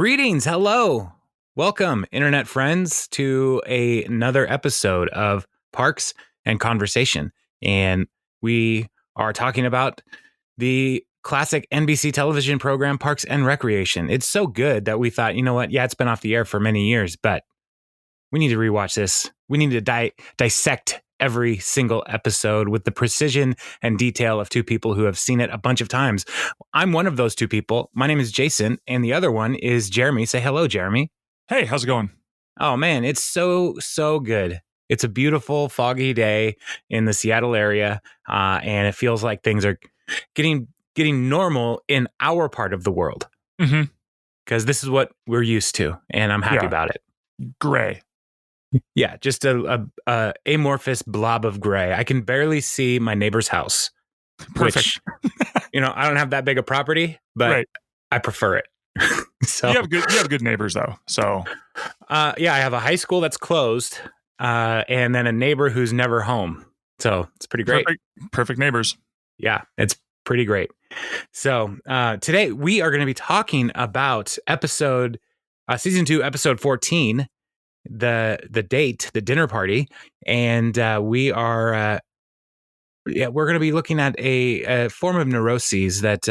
Greetings. Hello. Welcome, internet friends, to another episode of Parks and Conversation. And we are talking about the classic NBC television program, Parks and Recreation. It's so good that we thought, you know what? Yeah, it's been off the air for many years, but we need to rewatch this. We need to dissect every single episode with the precision and detail of two people who have seen it a bunch of times. I'm one of those two people. My name is Jason, and the other one is Jeremy. Say hello, Jeremy. Hey, how's it going? Oh, man, it's so good. It's a beautiful, foggy day in the Seattle area, and it feels like things are getting normal in our part of the world. Because this is what we're used to, and I'm happy about it. Gray. Yeah, just a amorphous blob of gray. I can barely see my neighbor's house. Perfect. Which, I don't have that big a property, but right. I prefer it. So you have good neighbors though. So yeah, I have a high school that's closed, and then a neighbor who's never home. So it's pretty great. Perfect neighbors. Yeah, it's pretty great. So today we are going to be talking about season 2, episode 14. The date, the dinner party, and we're going to be looking at a form of neuroses that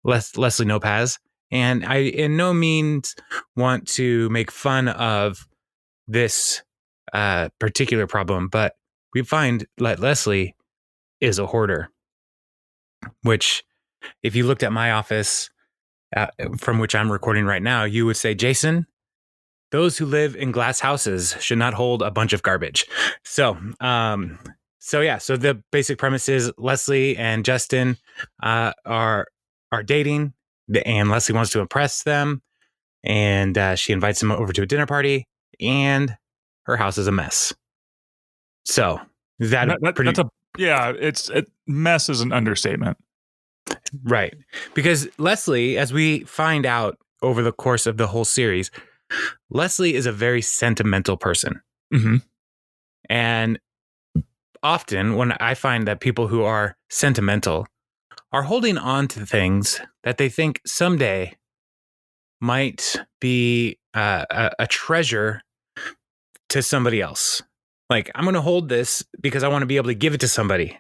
Leslie Knope has, and I in no means want to make fun of this particular problem, but we find that Leslie is a hoarder, which if you looked at my office from which I'm recording right now, you would say, Jason, those who live in glass houses should not hold a bunch of garbage. So the basic premise is Leslie and Justin are dating, and Leslie wants to impress them, and she invites them over to a dinner party, and her house is a mess. So mess is an understatement, right? Because Leslie, as we find out over the course of the whole series, Leslie is a very sentimental person. And often when I find that people who are sentimental are holding on to things that they think someday might be a treasure to somebody else. Like, I'm going to hold this because I want to be able to give it to somebody.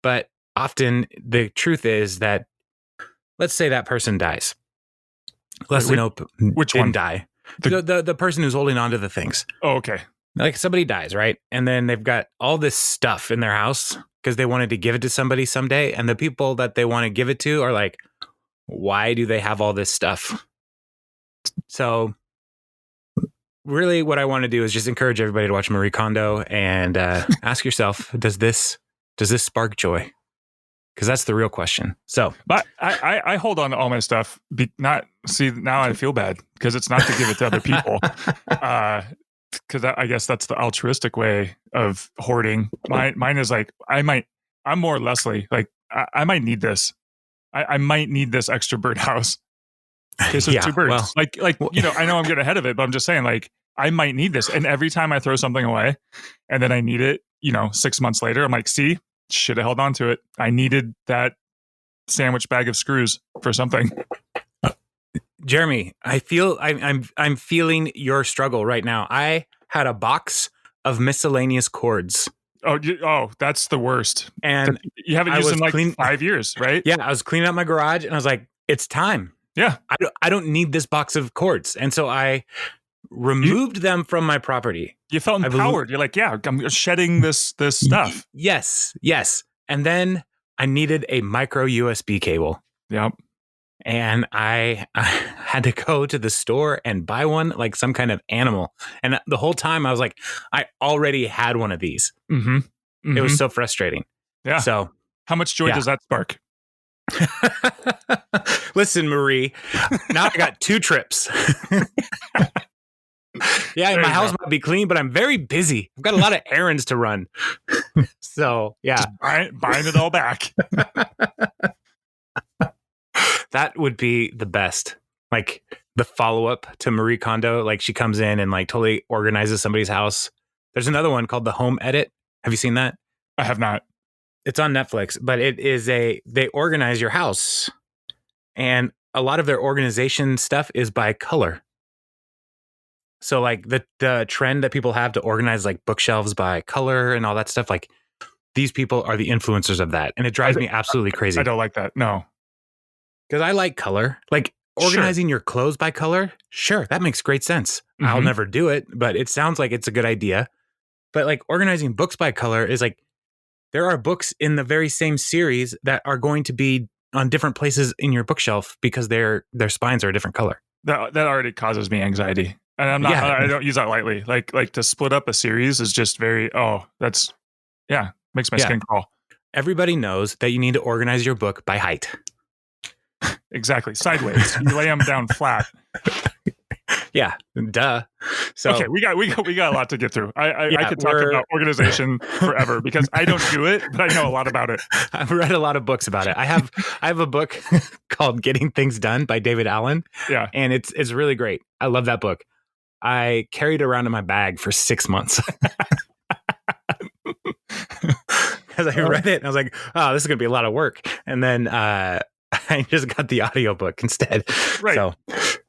But often the truth is that, let's say that person dies. Leslie Knope didn't die. The person who's holding on to the things. Oh, okay. Like somebody dies, right? And then they've got all this stuff in their house because they wanted to give it to somebody someday. And the people that they want to give it to are like, why do they have all this stuff? So really what I want to do is just encourage everybody to watch Marie Kondo and ask yourself, does this spark joy? Because that's the real question. So, but I hold on to all my stuff. Now I feel bad because it's not to give it to other people. Because I guess that's the altruistic way of hoarding. Mine is like I'm more Leslie. Like I might need this. I might need this extra birdhouse. Okay, so 2 birds. Well, I know I'm getting ahead of it, but I'm just saying, like, I might need this. And every time I throw something away, and then I need it, 6 months later, I'm like, see. Should have held on to it. I needed that sandwich bag of screws for something. Jeremy, I feel I'm feeling your struggle right now. I had a box of miscellaneous cords. Oh, that's the worst. And you haven't used them in 5 years, right? Yeah, I was cleaning up my garage, and I was like, it's time. Yeah, I don't need this box of cords, and so I removed them from my property. You felt empowered. You're like, yeah, I'm shedding this stuff. Yes. And then I needed a micro USB cable. Yep. And I had to go to the store and buy one, like some kind of animal. And the whole time I was like, I already had one of these. It was so frustrating. Yeah. So how much joy does that spark? Listen, Marie, now I got 2 trips. Yeah, my house might be clean, but I'm very busy. I've got a lot of errands to run. So, yeah. Just buying it all back. That would be the best. Like the follow-up to Marie Kondo, like she comes in and like totally organizes somebody's house. There's another one called The Home Edit. Have you seen that? I have not. It's on Netflix, but it is they organize your house. And a lot of their organization stuff is by color. So like the trend that people have to organize like bookshelves by color and all that stuff, like these people are the influencers of that. And it drives me absolutely crazy. I don't like that. No. Because I like color. Like organizing your clothes by color, sure, that makes great sense. I'll never do it, but it sounds like it's a good idea. But like organizing books by color is like, there are books in the very same series that are going to be on different places in your bookshelf because their spines are a different color. That already causes me anxiety. And I'm not, I don't use that lightly. Like to split up a series is just very, makes my skin crawl. Everybody knows that you need to organize your book by height. Exactly. Sideways. You lay them down flat. Yeah, duh. So okay, we got a lot to get through. I could talk about organization forever because I don't do it, but I know a lot about it. I've read a lot of books about it. I have a book called Getting Things Done by David Allen. Yeah. And it's really great. I love that book. I carried it around in my bag for 6 months. Because I read it and I was like, oh, this is going to be a lot of work. And then I just got the audiobook instead. Right. So,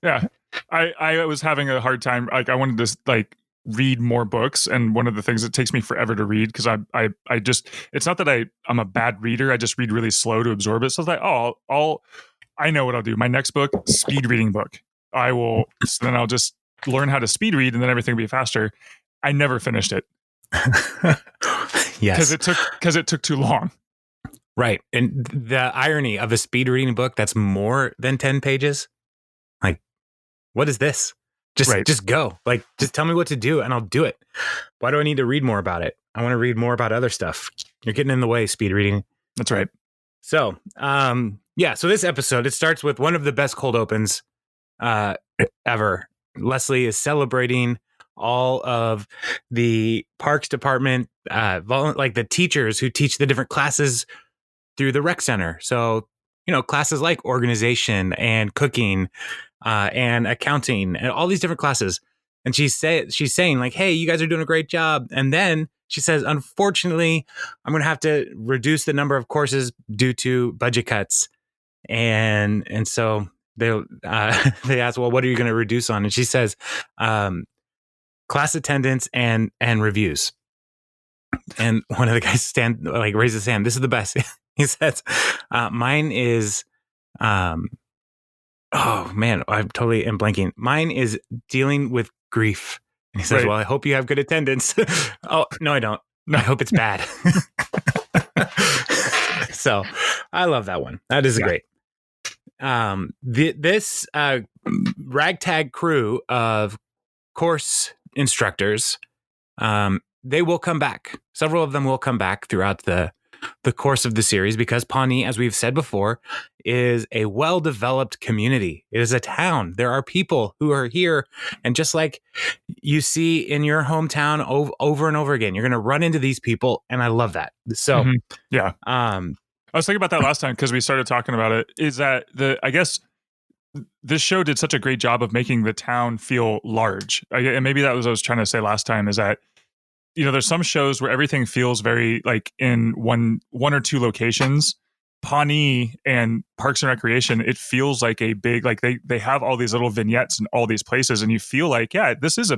yeah. I was having a hard time. Like I wanted to like read more books. And one of the things that takes me forever to read, because I just, it's not that I'm a bad reader. I just read really slow to absorb it. So I was like, I know what I'll do. My next book, speed reading book. Then I'll just learn how to speed read and then everything will be faster. I never finished it. Yes. Because it took too long. Right. And the irony of a speed reading book that's more than 10 pages, like, what is this? Just go. Like, just tell me what to do and I'll do it. Why do I need to read more about it? I want to read more about other stuff. You're getting in the way, speed reading. That's right. So, so this episode, it starts with one of the best cold opens ever. Leslie is celebrating all of the parks department, like the teachers who teach the different classes through the rec center. So, classes like organization and cooking and accounting and all these different classes. And she's saying like, hey, you guys are doing a great job. And then she says, unfortunately, I'm going to have to reduce the number of courses due to budget cuts. And so they ask, well, what are you going to reduce on? And she says, class attendance and reviews. And one of the guys raises his hand. This is the best. He says, mine is, oh man, I totally am blanking. Mine is dealing with grief. And he says, well, I hope you have good attendance. Oh, no, I don't. No, I hope it's bad. So I love that one. That is great. This ragtag crew of course instructors, they will come back. Several of them will come back throughout the course of the series because Pawnee, as we've said before, is a well-developed community. It is a town. There are people who are here. And just like you see in your hometown over and over again, you're going to run into these people. And I love that. So, yeah. I was thinking about that last time because we started talking about it, is that I guess this show did such a great job of making the town feel large. And maybe that was what I was trying to say last time, is that there's some shows where everything feels very like in one or two locations. Pawnee and Parks and Recreation, it feels like a big, like they have all these little vignettes in all these places, and you feel like, yeah, it is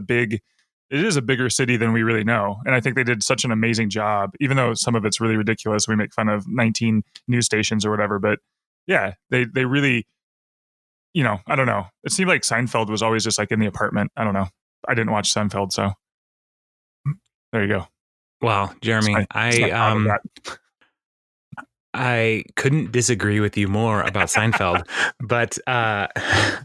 a bigger city than we really know. And I think they did such an amazing job, even though some of it's really ridiculous. We make fun of 19 news stations or whatever, but yeah, they really, I don't know. It seemed like Seinfeld was always just like in the apartment. I don't know. I didn't watch Seinfeld, so. There you go. Well, Jeremy, I couldn't disagree with you more about Seinfeld, but all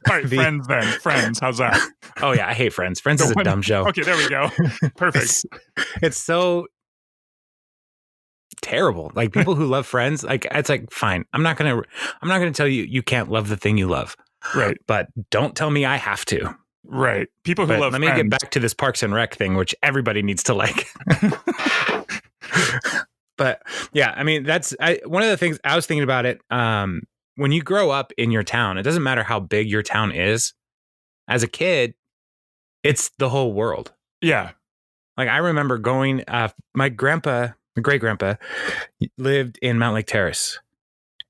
right, Friends then. Friends, how's that? Oh yeah, I hate Friends. Friends is a dumb show. Okay, there we go. Perfect. It's so terrible. Like people who love Friends, like it's like fine. I'm not gonna tell you can't love the thing you love. Right. But don't tell me I have to. Right. People who love Let me get back to this Parks and Rec thing, which everybody needs to like. But yeah, I mean, that's one of the things I was thinking about it. When you grow up in your town, it doesn't matter how big your town is. As a kid, it's the whole world. Yeah. Like I remember my great grandpa lived in Mount Lake Terrace.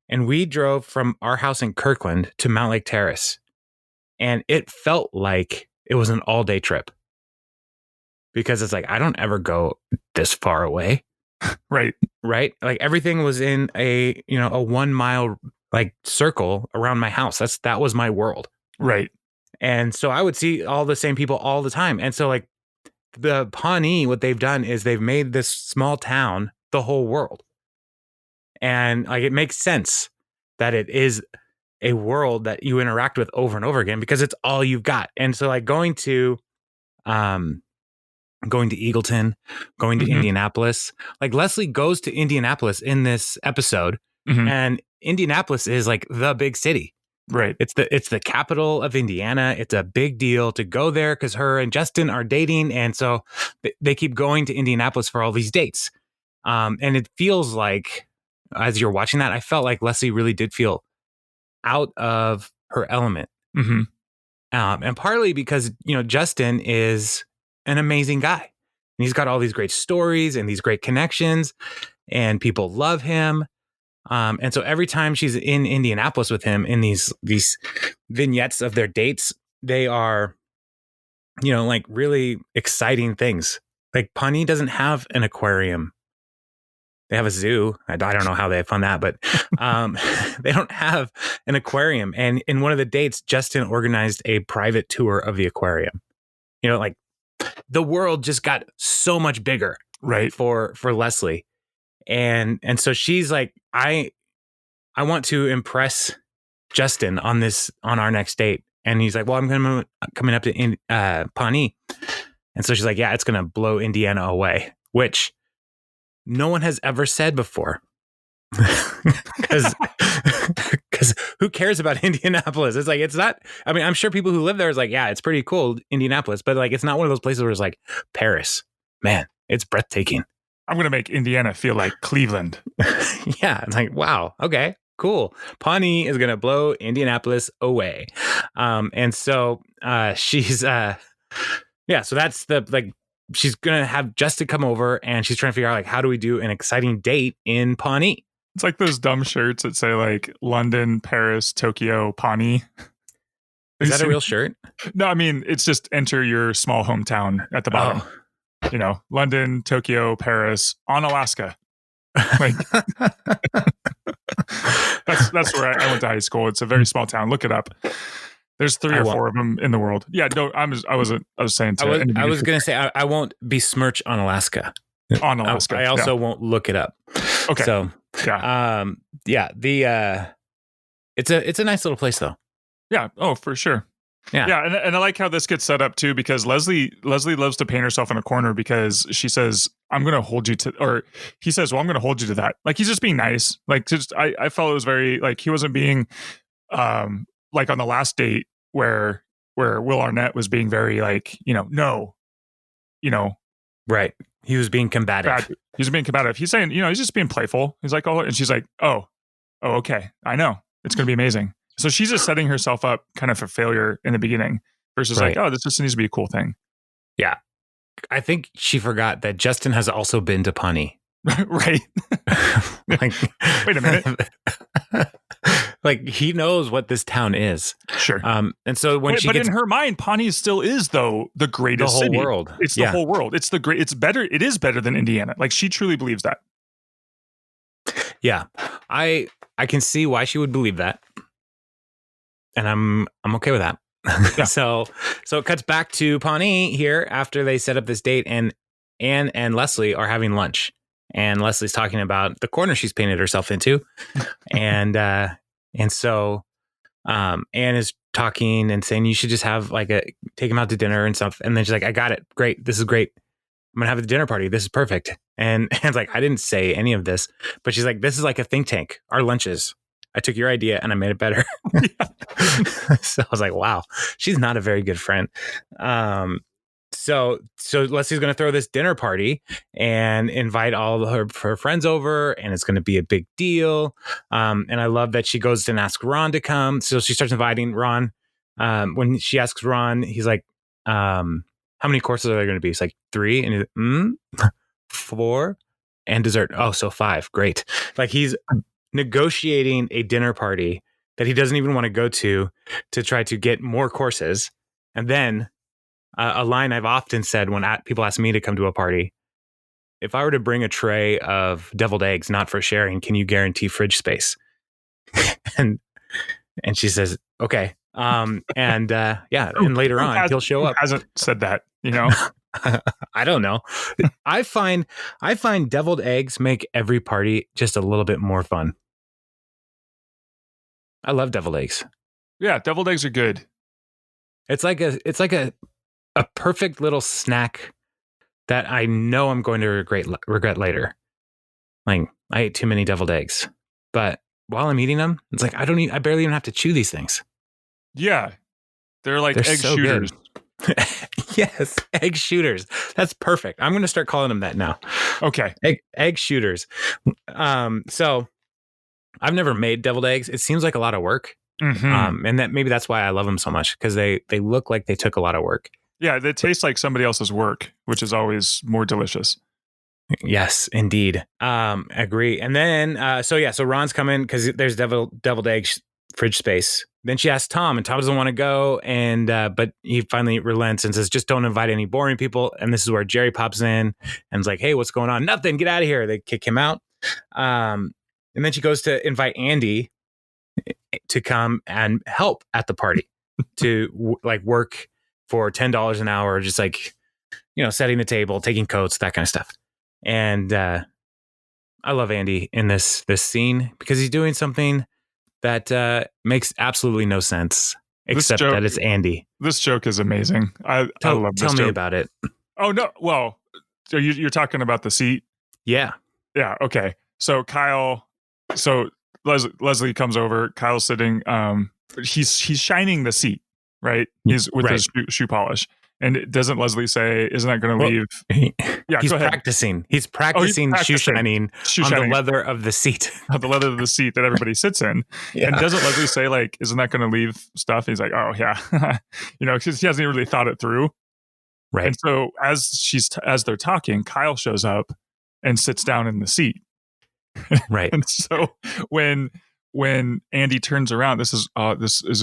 And we drove from our house in Kirkland to Mount Lake Terrace. And it felt like it was an all-day trip. Because it's like, I don't ever go this far away. Right. Right. Like everything was in a 1 mile like circle around my house. That was my world. Right. And so I would see all the same people all the time. And so like the Pawnee, what they've done is they've made this small town the whole world. And like it makes sense that it is a world that you interact with over and over again because it's all you've got. And so like going to Eagleton, going to Indianapolis. Like Leslie goes to Indianapolis in this episode, and Indianapolis is like the big city. Right. It's the capital of Indiana. It's a big deal to go there because her and Justin are dating, and so they keep going to Indianapolis for all these dates. And it feels like, as you're watching that, I felt like Leslie really did feel out of her element, and partly because Justin is an amazing guy. And he's got all these great stories and these great connections, and people love him. And so every time she's in Indianapolis with him in these vignettes of their dates, they are, like really exciting things. Like Pawnee doesn't have an aquarium. They have a zoo. I don't know how they fund that, but they don't have an aquarium. And in one of the dates, Justin organized a private tour of the aquarium. Like the world just got so much bigger, right, for Leslie. And so she's like, I want to impress Justin on our next date. And he's like, well, I'm coming up to Pawnee. And so she's like, yeah, it's going to blow Indiana away, which no one has ever said before. Because who cares about Indianapolis? It's like, it's not, I mean, I'm sure people who live there is like, yeah, it's pretty cool, Indianapolis, but like, it's not one of those places where it's like Paris, man, it's breathtaking. I'm going to make Indiana feel like Cleveland. Yeah. It's like, wow. Okay, cool. Pawnee is going to blow Indianapolis away. And so she's, so that's she's going to have Justin come over and she's trying to figure out like, how do we do an exciting date in Pawnee? It's like those dumb shirts that say like London, Paris, Tokyo, Pawnee. Is that a real shirt? No, I mean, it's just enter your small hometown at the bottom. Oh. London, Tokyo, Paris, on Alaska. Like that's where I went to high school. It's a very small town. Look it up. There's 3 or 4 of them in the world. Yeah, no, I was saying to I was going to say I won't besmirch on Alaska. On Alaska. I also won't look it up. Okay. So it's a nice little place though. Yeah. Oh, for sure. Yeah. Yeah. And I like how this gets set up too, because Leslie loves to paint herself in a corner because she says, I'm going to hold you to, or he says, well, I'm going to hold you to that. Like he's just being nice. Like just, I felt it was very, like he wasn't being, like on the last date where Will Arnett was being very like, no, right. He was being combative. He was being combative. He's saying, he's just being playful. He's like, oh, and she's like, oh, okay. I know it's going to be amazing. So she's just setting herself up kind of for failure in the beginning versus like, oh, this just needs to be a cool thing. Yeah. I think she forgot that Justin has also been to Pawnee. Right. Like, wait a minute. Like he knows what this town is. Sure. And so when but in her mind, Pawnee still is though the greatest the whole city. World. It's the whole world. It's better. It is better than Indiana. Like she truly believes that. Yeah. I can see why she would believe that. And I'm okay with that. Yeah. So it cuts back to Pawnee here after they set up this date, and Anne and Leslie are having lunch. And Leslie's talking about the corner she's painted herself into. And so Anne is talking and saying, you should just have take him out to dinner and stuff. And then she's like, I got it. Great. This is great. I'm going to have a dinner party. This is perfect. And Anne's like, I didn't say any of this, but she's like, this is like a think tank. Our lunches. I took your idea and I made it better. So I was like, wow, she's not a very good friend. So Leslie's going to throw this dinner party and invite all of her friends over, and it's going to be a big deal. And I love that she goes and asks Ron to come. So she starts inviting Ron. When she asks Ron, he's like, how many courses are there going to be? It's like 3. And he's like, 4 and dessert. Oh, so 5. Great. Like he's negotiating a dinner party that he doesn't even want to go to try to get more courses. And then a line I've often said when people ask me to come to a party, if I were to bring a tray of deviled eggs, not for sharing, can you guarantee fridge space? and she says, okay. And later on, he'll show up. Hasn't said that, I don't know. I find deviled eggs make every party just a little bit more fun. I love deviled eggs. Yeah, deviled eggs are good. It's like a perfect little snack that I know I'm going to regret later. Like, I ate too many deviled eggs, but while I'm eating them, it's like I barely even have to chew these things. Yeah, they're egg so shooters. Yes, egg shooters. That's perfect. I'm going to start calling them that now. Okay, egg shooters. So I've never made deviled eggs. It seems like a lot of work. Mm-hmm. And that's why I love them so much, because they look like they took a lot of work. Yeah, they taste like somebody else's work, which is always more delicious. Yes, indeed. Agree. And then, so Ron's coming because there's deviled egg fridge space. Then she asks Tom, and Tom doesn't want to go. And but he finally relents and says, "Just don't invite any boring people." And this is where Jerry pops in and is like, "Hey, what's going on?" "Nothing. Get out of here." They kick him out. And then she goes to invite Andy to come and help at the party to work for $10 an hour, just setting the table, taking coats, that kind of stuff. And I love Andy in this scene because he's doing something that makes absolutely no sense, except that it's Andy. This joke is amazing. I love this joke. Tell me about it. Oh, no. Well, so you're talking about the seat? Yeah. Yeah. Okay. So Leslie comes over. Kyle's sitting. He's shining the seat, right? He's with his shoe polish. And doesn't Leslie say, "Isn't that going to leave?" Yeah, he's practicing. He's practicing shoe shining on the leather of the seat. On the leather of the seat that everybody sits in. Yeah. And doesn't Leslie say, "Isn't that going to leave stuff?" He's like, "Oh yeah," because he hasn't really thought it through. Right. And so as they're talking, Kyle shows up and sits down in the seat. Right. And so when Andy turns around, this is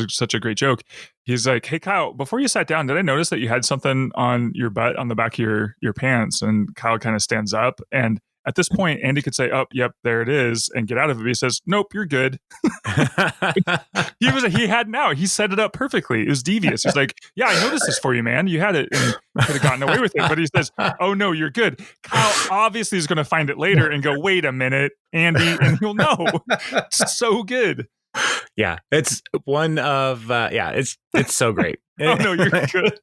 such a great joke. He's like, "Hey Kyle, before you sat down, did I notice that you had something on your butt on the back of your pants?" And Kyle kind of stands up, and at this point, Andy could say, "Oh, yep, there it is," and get out of it. But he says, "Nope, you're good." He had an out. He set it up perfectly. It was devious. He's like, "Yeah, I noticed this for you, man. You had it and could have gotten away with it." But he says, "Oh no, you're good." Kyle obviously is going to find it later and go, "Wait a minute, Andy," and he'll know. It's so good. Yeah, it's one of it's so great. Oh no, you're good.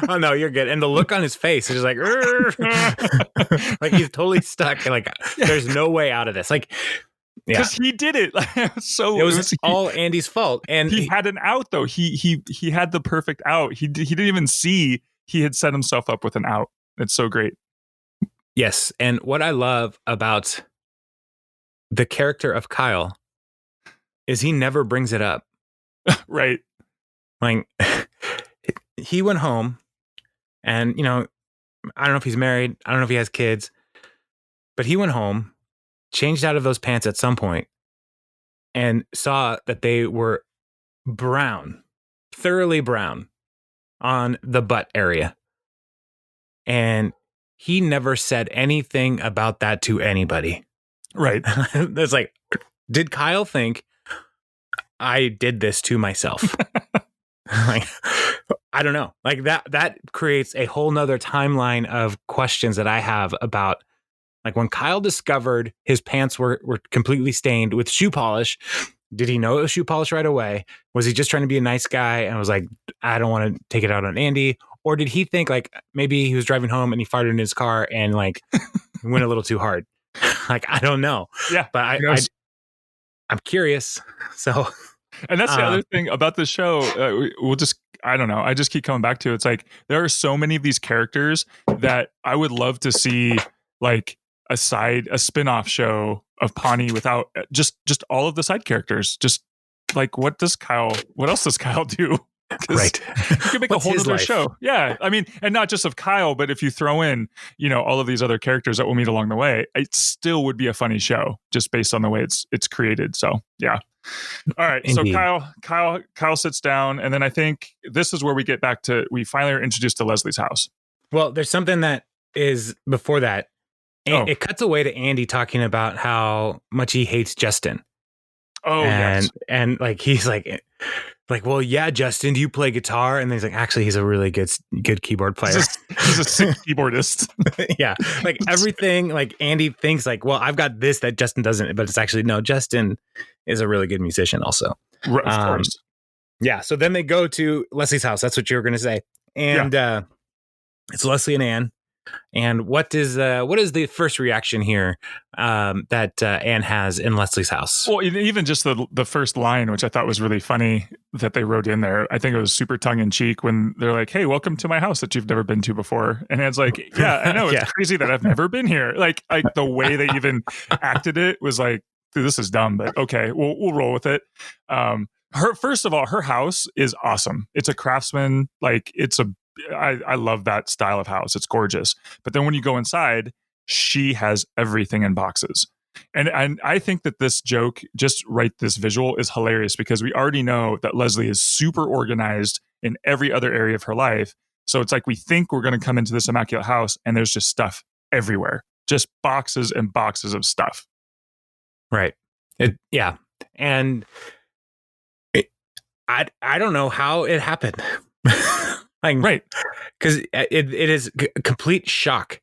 Oh no, you're good. And the look on his face is just like he's totally stuck. There's no way out of this. Because he did it. So it was all Andy's fault. And he had an out though. He had the perfect out. He didn't even see he had set himself up with an out. It's so great. Yes, and what I love about the character of Kyle is he never brings it up. Right. He went home and, I don't know if he's married. I don't know if he has kids, but he went home, changed out of those pants at some point, and saw that they were brown, thoroughly brown on the butt area. And he never said anything about that to anybody. Right. It's like, did Kyle think I did this to myself? I don't know. That creates a whole nother timeline of questions that I have about when Kyle discovered his pants were completely stained with shoe polish. Did he know it was shoe polish right away? Was he just trying to be a nice guy and was like, I don't want to take it out on Andy? Or did he think maybe he was driving home and he farted in his car and went a little too hard? I don't know. Yeah. But I'm curious. So. And that's the other thing about the show. I don't know. I just keep coming back to it. It's there are so many of these characters that I would love to see a spin-off show of Pawnee without just all of the side characters. Just what else does Kyle do? Right. You could make a What's whole his other life? show. Yeah. I mean, and not just of Kyle, but if you throw in, all of these other characters that we'll meet along the way, it still would be a funny show just based on the way it's created. So yeah. All right. So Indeed. Kyle sits down, and then I think this is where we get back to, we finally are introduced to Leslie's house. Well, there's something that is before that. Oh. It cuts away to Andy talking about how much he hates Justin. Oh, yes. And like he's like, well, yeah, Justin, do you play guitar? And then he's like, actually, he's a really good keyboard player. He's a sick keyboardist. Yeah, like everything. Like Andy thinks like, well, I've got this that Justin doesn't, but it's actually no. Justin is a really good musician, also. Of course. Yeah. So then they go to Leslie's house. That's what you were going to say, and it's Leslie and Anne. And what is the first reaction here that Anne has in Leslie's house? Well, even just the first line, which I thought was really funny that they wrote in there. I think it was super tongue in cheek when they're like, "Hey, welcome to my house that you've never been to before." And Anne's like, "Yeah, I know, it's crazy that I've never been here." Like the way they even acted it was like, "This is dumb," but okay, we'll roll with it. First of all, her house is awesome. It's a Craftsman, like I love that style of house. It's gorgeous. But then when you go inside, she has everything in boxes. And I think that this joke, just this visual, is hilarious because we already know that Leslie is super organized in every other area of her life. So it's like we think we're going to come into this immaculate house and there's just stuff everywhere. Just boxes and boxes of stuff. Right. Yeah. And I don't know how it happened. Right. Because it is a complete shock.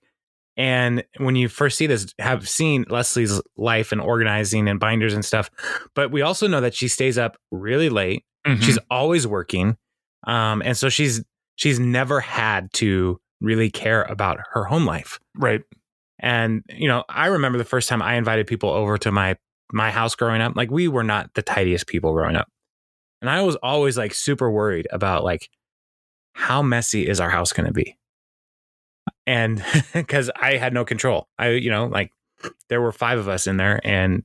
And when you first see this, have seen Leslie's life and organizing and binders and stuff. But we also know that she stays up really late. Mm-hmm. She's always working. And so she's never had to really care about her home life. Right. And, I remember the first time I invited people over to my house growing up. Like, we were not the tidiest people growing up. And I was always like super worried about like, how messy is our house going to be? And because I had no control, like there were 5 of us in there and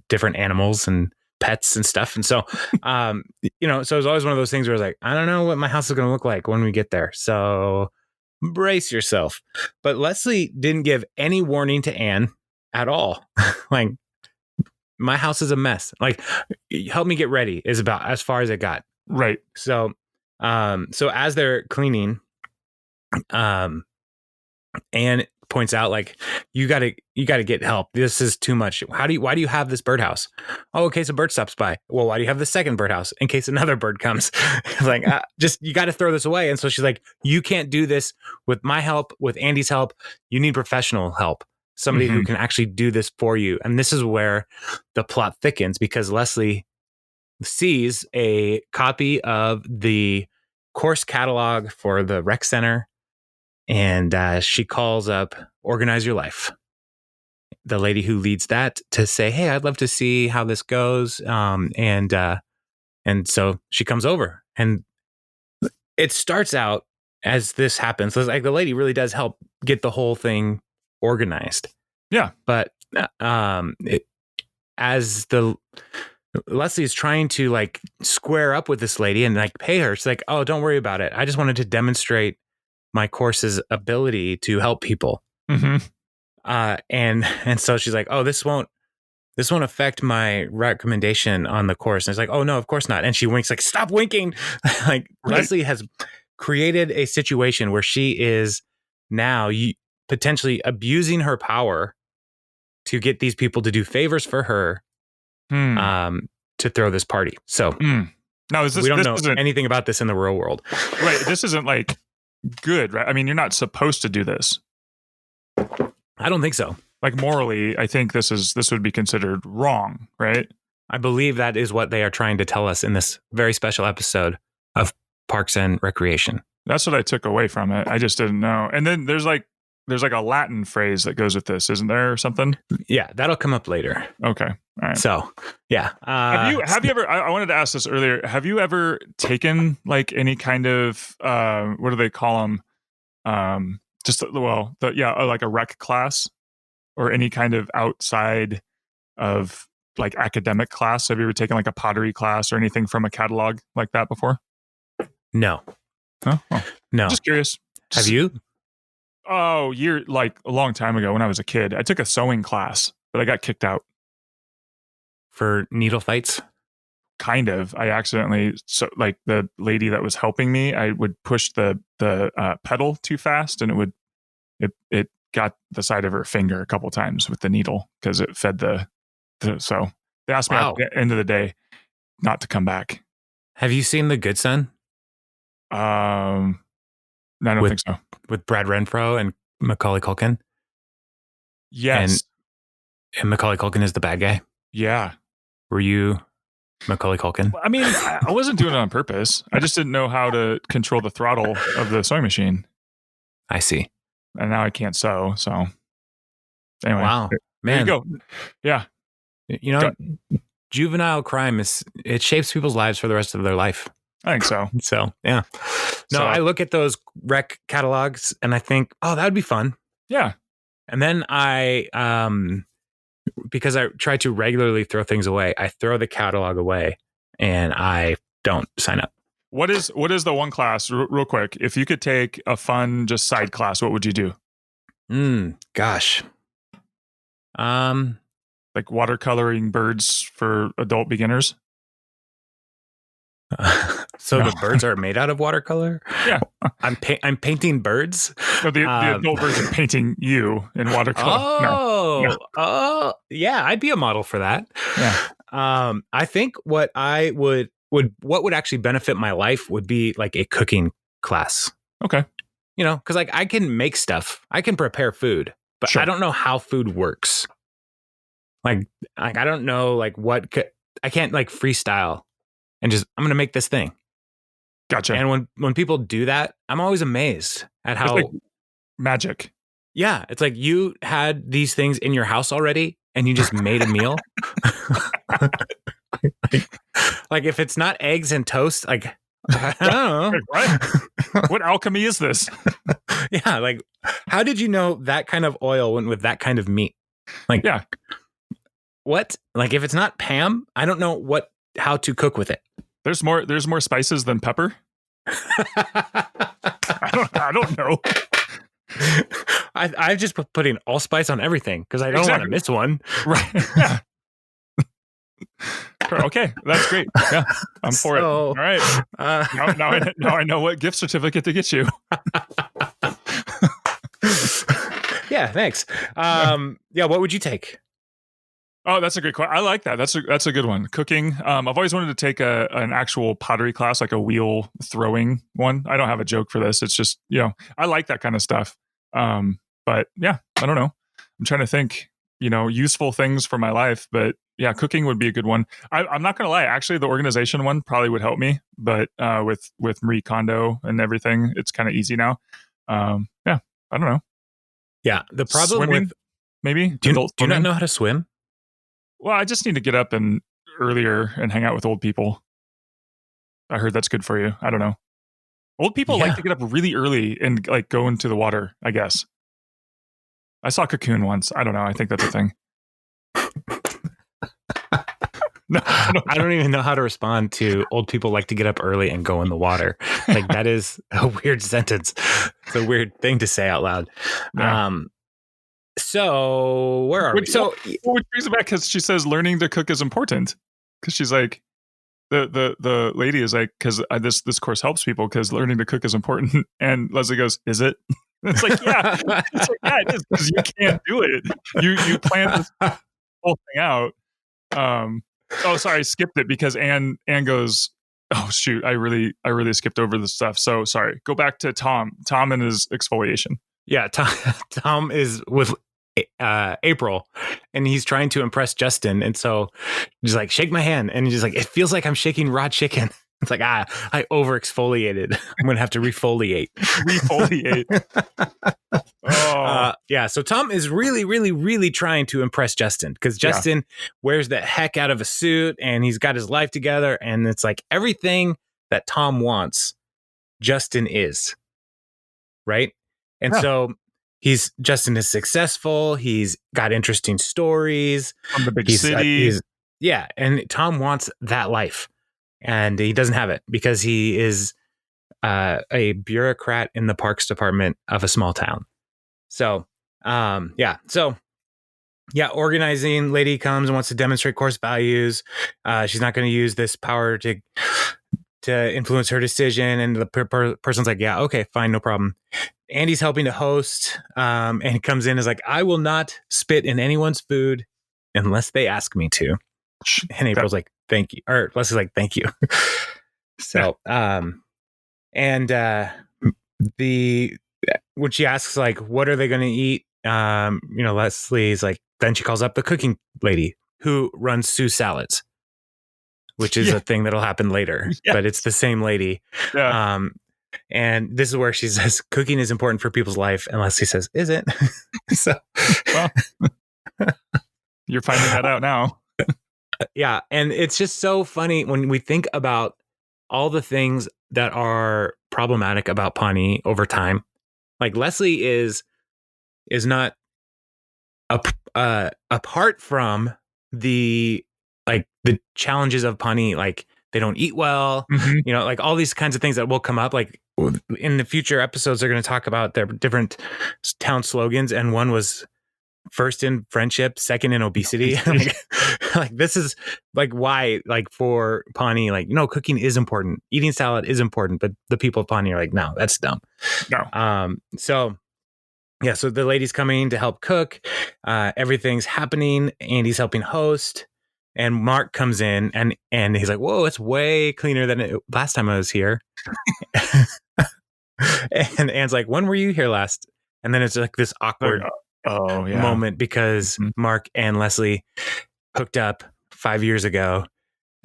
different animals and pets and stuff. And so, so it was always one of those things where I was like, I don't know what my house is going to look like when we get there. So brace yourself. But Leslie didn't give any warning to Anne at all. Like, my house is a mess. Like, help me get ready is about as far as it got. Right. So as they're cleaning, Anne points out like, you gotta get help. This is too much. Why do you have this birdhouse? Oh, in case a bird stops by. Well, why do you have the second birdhouse? In case another bird comes. Like, you got to throw this away. And so she's like, you can't do this with my help, with Andy's help. You need professional help. Somebody who can actually do this for you. And this is where the plot thickens because Leslie sees a copy of the course catalog for the rec center, and she calls up Organize Your Life, the lady who leads that, to say, hey, I'd love to see how this goes. And so she comes over, and it starts out as this happens. So like the lady really does help get the whole thing organized. Yeah. But Leslie is trying to like square up with this lady and like pay her. She's like, oh, don't worry about it. I just wanted to demonstrate my course's ability to help people. Mm-hmm. And so she's like, oh, this won't affect my recommendation on the course. And it's like, oh no, of course not. And she winks like, stop winking. Like, right. Leslie has created a situation where she is now potentially abusing her power to get these people to do favors for her, to throw this party. So now we don't know anything about this in the real world. Right. This isn't like good, right? I mean, you're not supposed to do this. I don't think so. Like morally, I think this would be considered wrong, right? I believe that is what they are trying to tell us in this very special episode of Parks and Recreation. That's what I took away from it. I just didn't know. And then there's like a Latin phrase that goes with this, isn't there, or something? Yeah, that'll come up later. Okay, all right. So, yeah. Have you ever? I wanted to ask this earlier. Have you ever taken like any kind of what do they call them? Like a rec class or any kind of outside of like academic class? Have you ever taken like a pottery class or anything from a catalog like that before? No, Oh, well, no. just curious. Have you? Oh, like a long time ago when I was a kid, I took a sewing class, but I got kicked out. For needle fights? Kind of. I accidentally, so like the lady that was helping me, I would push the pedal too fast, and it got the side of her finger a couple times with the needle because it fed the. So they asked me at the end of the day not to come back. Have you seen The Good Son? No, I don't think so. With Brad Renfro and Macaulay Culkin? Yes. And Macaulay Culkin is the bad guy? Yeah. Were you Macaulay Culkin? I mean, I wasn't doing it on purpose. I just didn't know how to control the throttle of the sewing machine. I see. And now I can't sew. So anyway. Wow. There you go. Yeah. You know, juvenile crime it shapes people's lives for the rest of their life. I think so. So, yeah. No, I look at those rec catalogs and I think, oh, that would be fun. Yeah. And then because I try to regularly throw things away, I throw the catalog away and I don't sign up. What is the one class, real quick, if you could take a fun, just side class, what would you do? Gosh. Like watercoloring birds for adult beginners? So the birds are made out of watercolor? Yeah. I'm painting birds? No, the adult birds are painting you in watercolor. Oh, yeah, I'd be a model for that. Yeah. I think what would actually benefit my life would be like a cooking class. Okay. You know, because like I can make stuff, I can prepare food, but I don't know how food works. Like I don't know like I can't like freestyle and just I'm gonna make this thing. Gotcha. And when people do that, I'm always amazed at how it's like magic. Yeah, it's like you had these things in your house already, and you just made a meal. Like if it's not eggs and toast, like I don't know. What? What alchemy is this? Yeah, like how did you know that kind of oil went with that kind of meat? Like, yeah, what? Like if it's not Pam, I don't know how to cook with it. There's more spices than pepper. I don't know. I've just putting allspice on everything because I don't want to miss one. Right. Yeah. Okay, that's great. Yeah, I'm for it. All right. Now I know what gift certificate to get you. Yeah, thanks. Yeah, what would you take? Oh, that's a great question. I like that. That's a good one. Cooking. I've always wanted to take an actual pottery class, like a wheel throwing one. I don't have a joke for this. It's just, I like that kind of stuff. But yeah, I don't know. I'm trying to think, useful things for my life. But yeah, cooking would be a good one. I'm not going to lie. Actually, the organization one probably would help me. But with Marie Kondo and everything, it's kind of easy now. Yeah, I don't know. Yeah, the problem swimming, with maybe. Do you not know how to swim? Well, I just need to get up earlier and hang out with old people. I heard that's good for you. I don't know. Old people like to get up really early and like go into the water, I guess. I saw Cocoon once. I don't know. I think that's a thing. No, I don't even know how to respond to old people like to get up early and go in the water. Like that is a weird sentence. It's a weird thing to say out loud. Yeah. So where are we? So which brings it back because she says learning to cook is important. Because she's like, the lady is like, because this course helps people because learning to cook is important. And Leslie goes, "Is it?" It's like, yeah, it is because you can't do it. You plan this whole thing out. Oh, sorry, I skipped it because Anne goes, "Oh shoot, I really skipped over the stuff." So sorry. Go back to Tom and his exfoliation. Yeah, Tom is with April and he's trying to impress Justin, and so he's like, "Shake my hand," and he's like, "It feels like I'm shaking raw chicken." It's like, I over exfoliated. I'm gonna have to refoliate. Yeah, so Tom is really, really, really trying to impress Justin because Justin wears the heck out of a suit and he's got his life together, and it's like everything that Tom wants, Justin is. Right? And so Justin is successful. He's got interesting stories. From the big city. And Tom wants that life. And he doesn't have it because he is a bureaucrat in the parks department of a small town. So, organizing lady comes and wants to demonstrate course values. She's not going to use this power to influence her decision. And the person's like, yeah, okay, fine, no problem. Andy's helping to host, and he comes in and is like, I will not spit in anyone's food unless they ask me to. And April's like, thank you. Or Leslie's like, thank you. So, when she asks, like, what are they going to eat? Leslie's like, then she calls up the cooking lady who runs Sue Salads, which is a thing that'll happen later, but it's the same lady. Yeah. And this is where she says, cooking is important for people's life. And Leslie says, is it? So, well, you're finding that out now. Yeah. And it's just so funny when we think about all the things that are problematic about Pawnee over time. Like, Leslie is not apart from the challenges of Pawnee, like they don't eat well, like all these kinds of things that will come up. Like in the future episodes, they're going to talk about their different town slogans. And one was first in friendship, second in obesity. like this is like why, like for Pawnee, like, cooking is important. Eating salad is important. But the people of Pawnee are like, no, that's dumb. No. So the lady's coming to help cook. Everything's happening. Andy's helping host. And Mark comes in and he's like, whoa, it's way cleaner than last time I was here. And Anne's like, when were you here last? And then it's like this awkward moment because Mark and Leslie hooked up 5 years ago.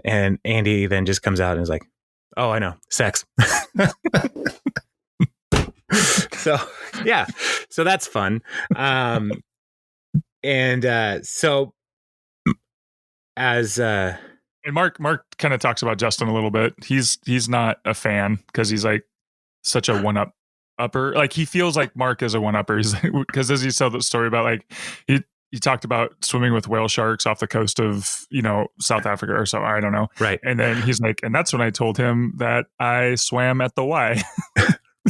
And Andy then just comes out and is like, oh, I know, sex. So that's fun. And Mark kind of talks about Justin a little bit. He's not a fan because he's like such a one-upper. Like he feels like Mark is a one-upper because as you tell the story about, like, he talked about swimming with whale sharks off the coast of South Africa or so, I don't know. Right. And then he's like, and that's when I told him that I swam at the Y.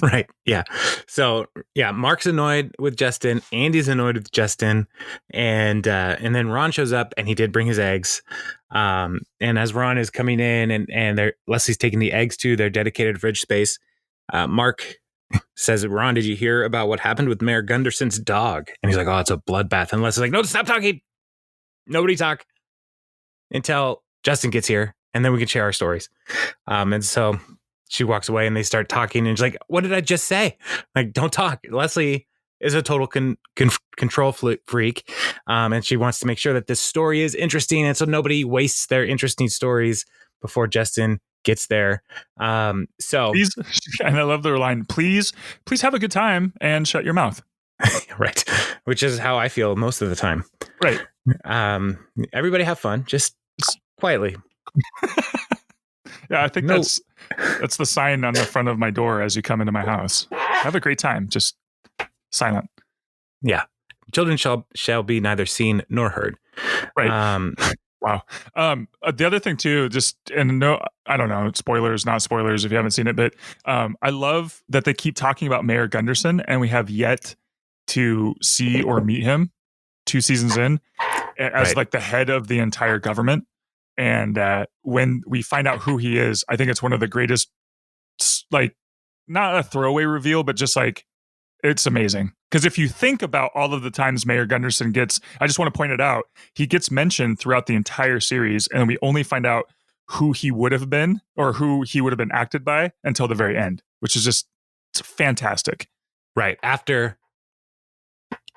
Right. Yeah. So Mark's annoyed with Justin. Andy's annoyed with Justin, and then Ron shows up, and he did bring his eggs. And as Ron is coming in, and Leslie's taking the eggs to their dedicated fridge space, Mark says, "Ron, did you hear about what happened with Mayor Gunderson's dog?" And he's like, "Oh, it's a bloodbath." And Leslie's like, "No, stop talking. Nobody talk until Justin gets here, and then we can share our stories." And so she walks away and they start talking, and she's like, "What did I just say? Like, don't talk." Leslie is a total control freak. And she wants to make sure that this story is interesting. And so nobody wastes their interesting stories before Justin gets there. Please, and I love their line, please have a good time and shut your mouth. Right. Which is how I feel most of the time. Right. Everybody have fun, just quietly. Yeah, I think that's the sign on the front of my door as you come into my house. Have a great time. Just silent. Yeah. Children shall be neither seen nor heard. Right. Wow. The other thing too, I don't know, spoilers, not spoilers if you haven't seen it, but I love that they keep talking about Mayor Gunderson and we have yet to see or meet him 2 seasons in as like the head of the entire government. And when we find out who he is, I think it's one of the greatest, like, not a throwaway reveal, but just like, it's amazing. Because if you think about all of the times Mayor Gunderson I just want to point it out, he gets mentioned throughout the entire series, and we only find out who he would have been or who he would have been acted by until the very end, which is just fantastic. Right. After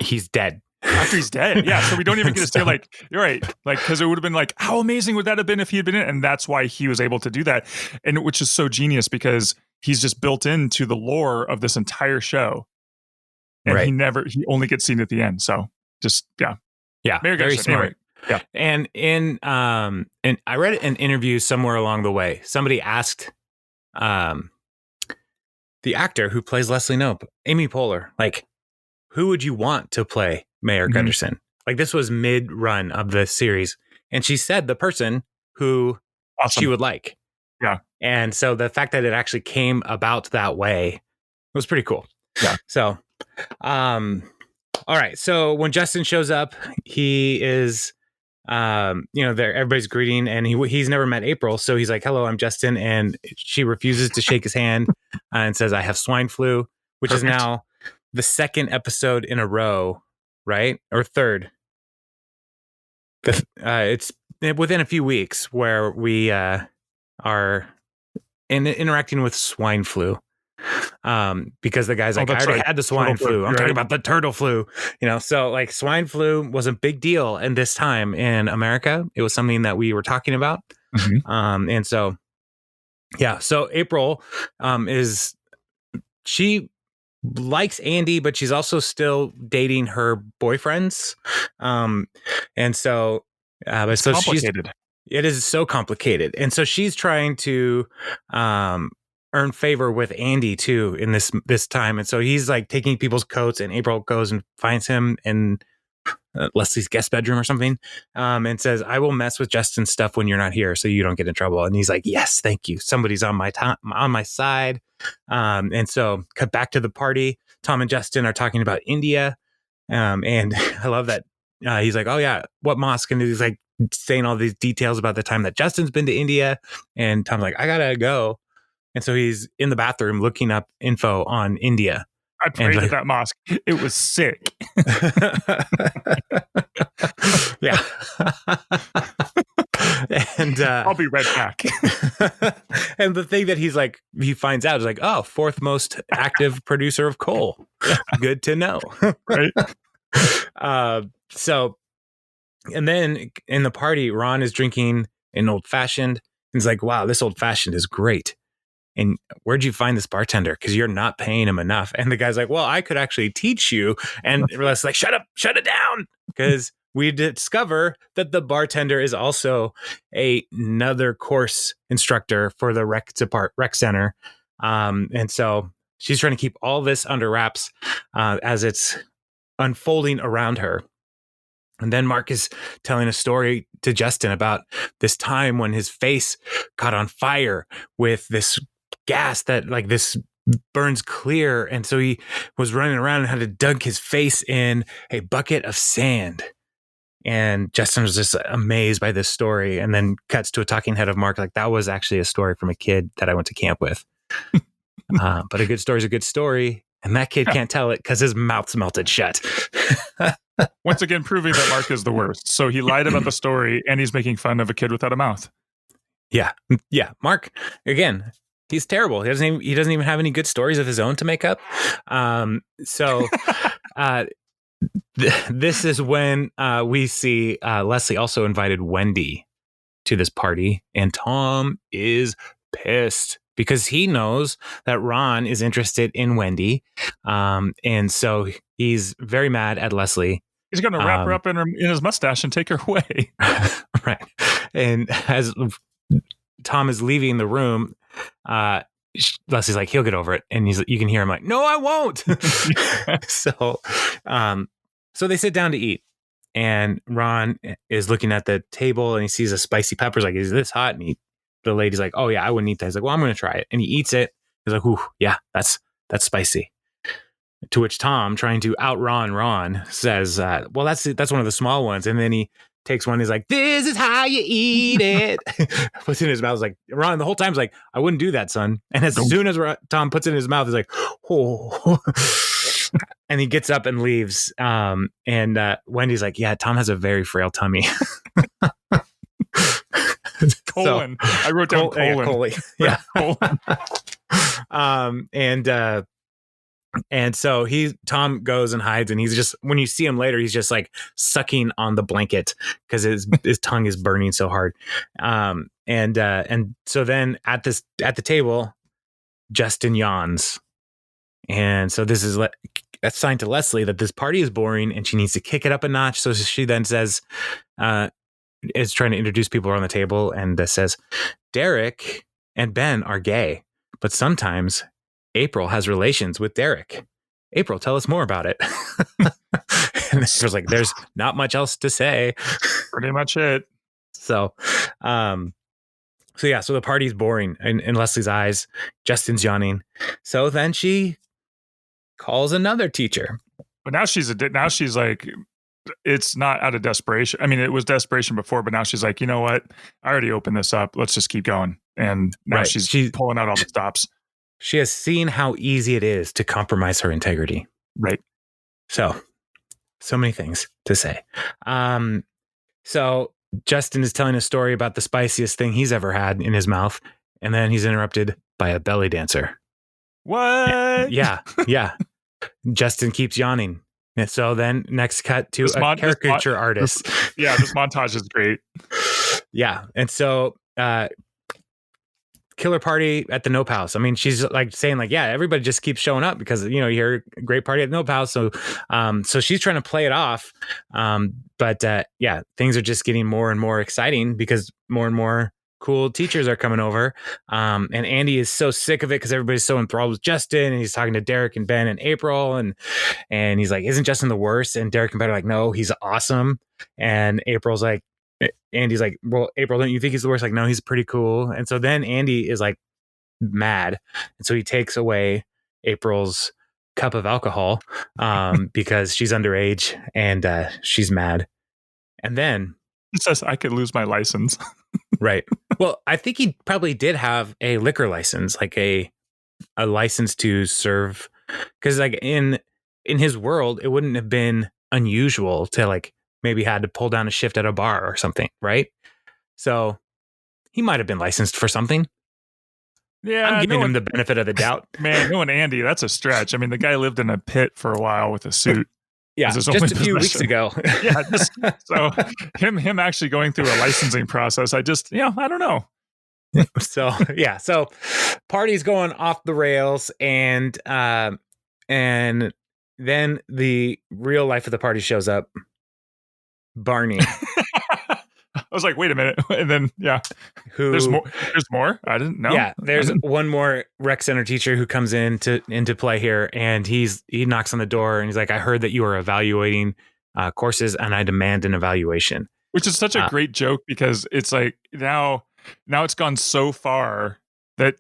he's dead. After he's dead. Yeah. So we don't even get to say, like, you're right. Like, because it would have been like, how amazing would that have been if he had been in it? And that's why he was able to do that. And which is so genius because he's just built into the lore of this entire show. And he only gets seen at the end. So just, yeah. Yeah. Very smart. Anyway, yeah. And I read an interview somewhere along the way. Somebody asked the actor who plays Leslie Knope, Amy Poehler, like, who would you want to play Mayor Gunderson? Like, this was mid-run of the series. And she said the person who she would like. Yeah. And so the fact that it actually came about that way was pretty cool. Yeah. So, all right. So when Justin shows up, he is, there, everybody's greeting, and he's never met April. So he's like, "Hello, I'm Justin." And she refuses to shake his hand and says, "I have swine flu," which is now the second episode in a row, right? Or third. It's within a few weeks where we are interacting with swine flu. Because the guy's like, I already had the swine flu. I'm talking about the turtle flu, so like swine flu was a big deal. And this time in America, it was something that we were talking about. Mm-hmm. And so, yeah, so April she likes Andy, but she's also still dating her boyfriends. And so, it's so complicated. It is so complicated. And so she's trying to, earn favor with Andy too in this time. And so he's like taking people's coats, and April goes and finds him in Leslie's guest bedroom or something, and says, "I will mess with Justin's stuff when you're not here, so you don't get in trouble." And he's like, "Yes, thank you. Somebody's on my side." And so cut back to the party. Tom and Justin are talking about India. And I love that. He's like, "Oh yeah, what mosque?" And he's like saying all these details about the time that Justin's been to India. And Tom's like, "I gotta go." And so he's in the bathroom looking up info on India. I prayed at that mosque. It was sick. Yeah. And I'll be right back. And the thing that he finds out is like, oh, fourth most active producer of coal. Good to know. Right. So, and then in the party, Ron is drinking an old fashioned. And he's like, wow, this old fashioned is great. And where'd you find this bartender? Because you're not paying him enough. And the guy's like, well, I could actually teach you. And we're like, shut up, shut it down. Because we discover that the bartender is also another course instructor for the rec center. And so she's trying to keep all this under wraps as it's unfolding around her. And then Mark is telling a story to Justin about this time when his face caught on fire with this gas that like this burns clear. And so he was running around and had to dunk his face in a bucket of sand. And Justin was just amazed by this story, and then cuts to a talking head of Mark. Like, that was actually a story from a kid that I went to camp with. But a good story is a good story. And that kid can't tell it because his mouth's melted shut. Once again, proving that Mark is the worst. So he lied about the story, and he's making fun of a kid without a mouth. Yeah. Yeah. Mark, again, he's terrible. He doesn't even have any good stories of his own to make up. This is when we see Leslie also invited Wendy to this party, and Tom is pissed because he knows that Ron is interested in Wendy. And so he's very mad at Leslie. He's going to wrap her up in his mustache and take her away. Right. And as Tom is leaving the room, Leslie's like, he'll get over it. And you can hear him like, no, I won't. So they sit down to eat. And Ron is looking at the table and he sees a spicy pepper. He's like, is this hot? And the lady's like, oh yeah, I wouldn't eat that. He's like, well, I'm going to try it. And he eats it. He's like, ooh, yeah, that's spicy. To which Tom, trying to outrun Ron, says, well, that's one of the small ones. And then he takes one. He's like, this is how you eat it. Puts it in his mouth. He's like, Ron, the whole time's like, I wouldn't do that, son. And as soon as Tom puts it in his mouth, he's like, oh. And he gets up and leaves. And Wendy's like, yeah, Tom has a very frail tummy. Colon. I wrote down colon. Yeah. And so Tom goes and hides, and he's just, when you see him later, he's just like sucking on the blanket because his tongue is burning so hard. And so then at the table, Justin yawns. And so this is assigned to Leslie that this party is boring and she needs to kick it up a notch. So she then says, is trying to introduce people around the table and says, Derek and Ben are gay, but sometimes April has relations with Derek. April, tell us more about it. And it was like, there's not much else to say. Pretty much it. So, So the party's boring in Leslie's eyes. Justin's yawning. So then she calls another teacher. But now she's like, it's not out of desperation. I mean, it was desperation before, but now she's like, you know what? I already opened this up. Let's just keep going. And now she's pulling out all the stops. She has seen how easy it is to compromise her integrity. Right. So many things to say. So Justin is telling a story about the spiciest thing he's ever had in his mouth. And then he's interrupted by a belly dancer. What? Yeah. Justin keeps yawning. And so then next cut to a caricature artist. This montage is great. Yeah. And so killer party at the Nope House. I mean, she's like saying like, yeah, everybody just keeps showing up because, you know, you hear a great party at the Nope House. So she's trying to play it off. But things are just getting more and more exciting because more and more cool teachers are coming over. And Andy is so sick of it because everybody's so enthralled with Justin, and he's talking to Derek and Ben and April, and he's like, isn't Justin the worst? And Derek and Ben are like, no, he's awesome. And April's like, Andy's like, well, April, don't you think he's the worst? Like, no, he's pretty cool. And so then Andy is like mad. And so he takes away April's cup of alcohol because she's underage and she's mad. And then he says, I could lose my license. Right. Well, I think he probably did have a liquor license, like a license to serve. Because like in his world, it wouldn't have been unusual to like maybe had to pull down a shift at a bar or something, right? So he might have been licensed for something. Yeah, I'm giving him the benefit of the doubt. Man, knowing Andy, that's a stretch. I mean, the guy lived in a pit for a while with a suit. Yeah, just a few weeks ago. Yeah, so him actually going through a licensing process, I don't know. So party's going off the rails, and then the real life of the party shows up. Barney. I was like, wait a minute. And then, there's more. I didn't know. Yeah, there's one more rec center teacher who comes into play here, and he knocks on the door, and he's like, I heard that you are evaluating courses, and I demand an evaluation. Which is such a great joke, because it's like now it's gone so far that